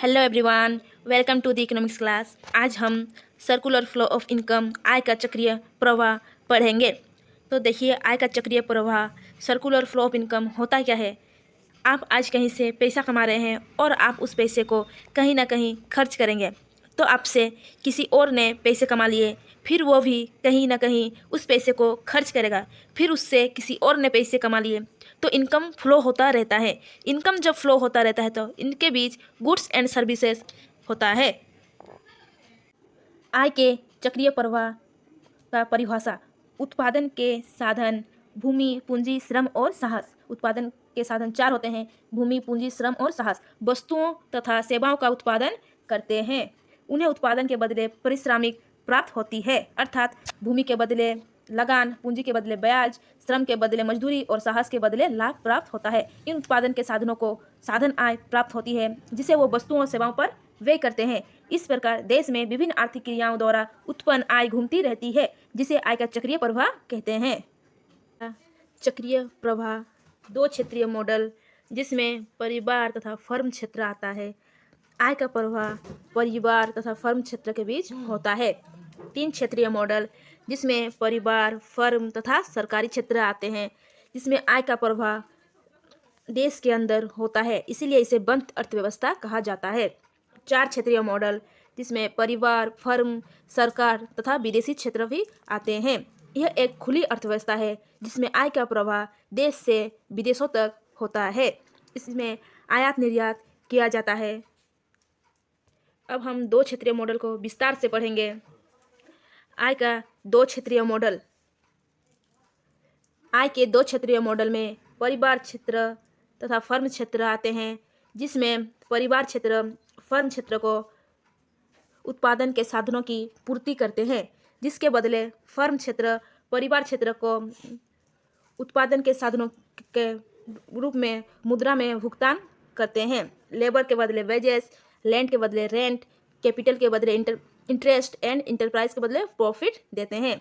Hello everyone, welcome to the economics class. आज हम circular flow of income, आय का चक्रीय प्रवाह पढ़ेंगे। तो देखिए, आय का चक्रीय प्रवाह, सर्कुलर फ्लो ऑफ इनकम होता क्या है। आप आज कहीं से पैसा कमा रहे हैं और आप उस पैसे को कहीं ना कहीं खर्च करेंगे, तो आपसे किसी और ने पैसे कमा लिए, फिर वो भी कहीं ना कहीं उस पैसे को खर्च करेगा, फिर उससे किसी और ने पैसे कमा लिए, तो इनकम फ्लो होता रहता है। इनकम जब फ्लो होता रहता है तो इनके बीच गुड्स एंड सर्विसेज होता है। आय के चक्रीय प्रवाह का परिभाषा: उत्पादन के साधन भूमि, पूंजी, श्रम और साहस। उत्पादन के साधन चार होते हैं: भूमि, पूंजी, श्रम और साहस। वस्तुओं तथा सेवाओं का उत्पादन करते हैं, उन्हें उत्पादन के बदले पारिश्रमिक प्राप्त होती है, अर्थात भूमि के बदले लगान, पूंजी के बदले ब्याज, श्रम के बदले मजदूरी और साहस के बदले लाभ प्राप्त होता है। इन उत्पादन के साधनों को साधन आय प्राप्त होती है, जिसे वो वस्तुओं और सेवाओं पर व्यय करते हैं। इस प्रकार देश में विभिन्न आर्थिक क्रियाओं द्वारा उत्पन्न आय घूमती रहती है, जिसे आय का चक्रीय प्रवाह कहते हैं। चक्रीय प्रवाह दो क्षेत्रीय मॉडल, जिसमें परिवार तथा फर्म क्षेत्र आता है। आय का प्रवाह परिवार तथा फर्म क्षेत्र के बीच होता है। तीन क्षेत्रीय मॉडल, जिसमें परिवार, फर्म तथा सरकारी क्षेत्र आते हैं, जिसमें आय का प्रवाह देश के अंदर होता है, इसीलिए इसे बंद अर्थव्यवस्था कहा जाता है। चार क्षेत्रीय मॉडल, जिसमें परिवार, फर्म, सरकार तथा विदेशी क्षेत्र भी आते हैं। यह एक खुली अर्थव्यवस्था है, जिसमें आय का प्रवाह देश से विदेशों तक होता है। इसमें आयात निर्यात किया जाता है। अब हम दो क्षेत्रीय मॉडल को विस्तार से पढ़ेंगे। आय का दो क्षेत्रीय मॉडल। आय के दो क्षेत्रीय मॉडल में परिवार क्षेत्र तथा फर्म क्षेत्र आते हैं, जिसमें परिवार क्षेत्र फर्म क्षेत्र को उत्पादन के साधनों की पूर्ति करते हैं, जिसके बदले फर्म क्षेत्र परिवार क्षेत्र को उत्पादन के साधनों के रूप में मुद्रा में भुगतान करते हैं। लेबर के बदले वेजेस, लैंड के बदले रेंट, कैपिटल के बदले इंटरेस्ट एंड इंटरप्राइज के बदले प्रॉफिट देते हैं।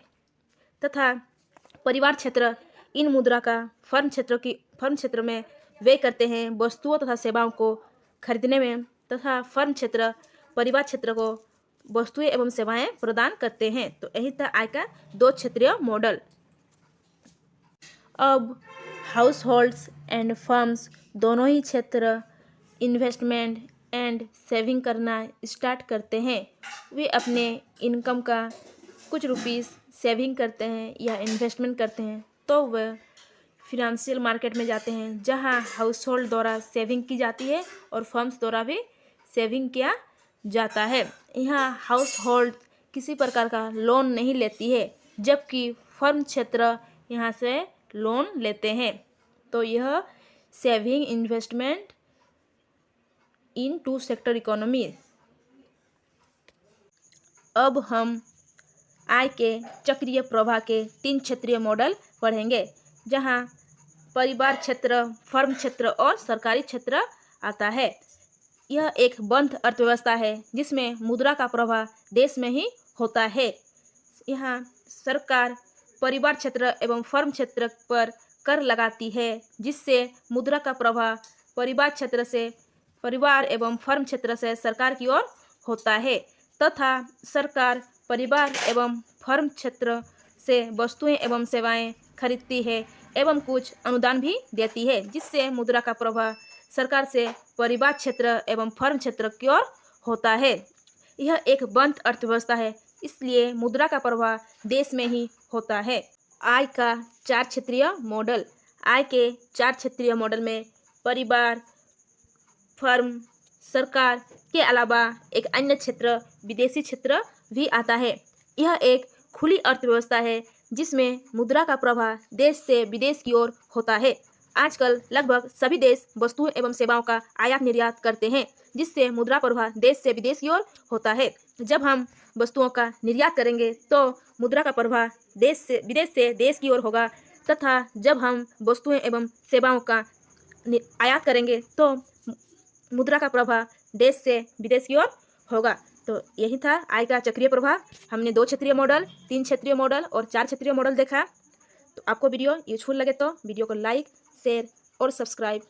तथा परिवार क्षेत्र इन मुद्रा का फर्म क्षेत्र में व्यय करते हैं वस्तुओं तथा सेवाओं को खरीदने में, तथा फर्म क्षेत्र परिवार क्षेत्र को वस्तुएं एवं सेवाएं प्रदान करते हैं। तो यही था आय का दो क्षेत्रीय मॉडल। अब हाउस होल्ड्स एंड फर्म्स दोनों ही क्षेत्र इन्वेस्टमेंट एंड सेविंग करना स्टार्ट करते हैं। वे अपने इनकम का कुछ रुपीस सेविंग करते हैं या इन्वेस्टमेंट करते हैं, तो वह फिनेंशियल मार्केट में जाते हैं, जहां हाउस होल्ड द्वारा सेविंग की जाती है और फर्म्स द्वारा भी सेविंग किया जाता है। यहाँ हाउस होल्ड किसी प्रकार का लोन नहीं लेती है, जबकि फर्म क्षेत्र यहाँ से लोन लेते हैं। तो यह saving investment in two sector economy. अब हम आय के चक्रीय प्रवाह के तीन क्षेत्रीय मॉडल पढ़ेंगे, जहां परिवार क्षेत्र, फर्म क्षेत्र और सरकारी क्षेत्र आता है। यह एक बंद अर्थव्यवस्था है, जिसमें मुद्रा का प्रवाह देश में ही होता है। यहाँ सरकार परिवार क्षेत्र एवं फर्म क्षेत्र पर कर लगाती है, जिससे मुद्रा का प्रवाह परिवार एवं फर्म क्षेत्र से सरकार की ओर होता है, तथा सरकार परिवार एवं फर्म क्षेत्र से वस्तुएं एवं सेवाएं खरीदती है एवं कुछ अनुदान भी देती है, जिससे मुद्रा का प्रवाह सरकार से परिवार क्षेत्र एवं फर्म क्षेत्र की ओर होता है। यह एक बंद अर्थव्यवस्था है, इसलिए मुद्रा का प्रवाह देश में ही होता है। आय का चार क्षेत्रीय मॉडल। आय के चार क्षेत्रीय मॉडल में परिवार, फर्म, सरकार के अलावा एक अन्य क्षेत्र विदेशी क्षेत्र भी आता है। यह एक खुली अर्थव्यवस्था है, जिसमें मुद्रा का प्रवाह देश से विदेश की ओर होता है। आजकल लगभग सभी देश वस्तुओं एवं सेवाओं का आयात निर्यात करते हैं, जिससे मुद्रा प्रवाह देश से विदेश की ओर होता है। जब हम वस्तुओं का निर्यात करेंगे तो मुद्रा का प्रवाह विदेश से देश की ओर होगा, तथा जब हम वस्तुएं एवं सेवाओं का आयात करेंगे तो मुद्रा का प्रवाह देश से विदेश की ओर होगा। तो यही था आय का चक्रीय प्रवाह। हमने दो क्षेत्रीय मॉडल, तीन क्षेत्रीय मॉडल और चार क्षेत्रीय मॉडल देखा। तो आपको वीडियो यूजफुल लगे तो वीडियो को लाइक, शेयर और सब्सक्राइब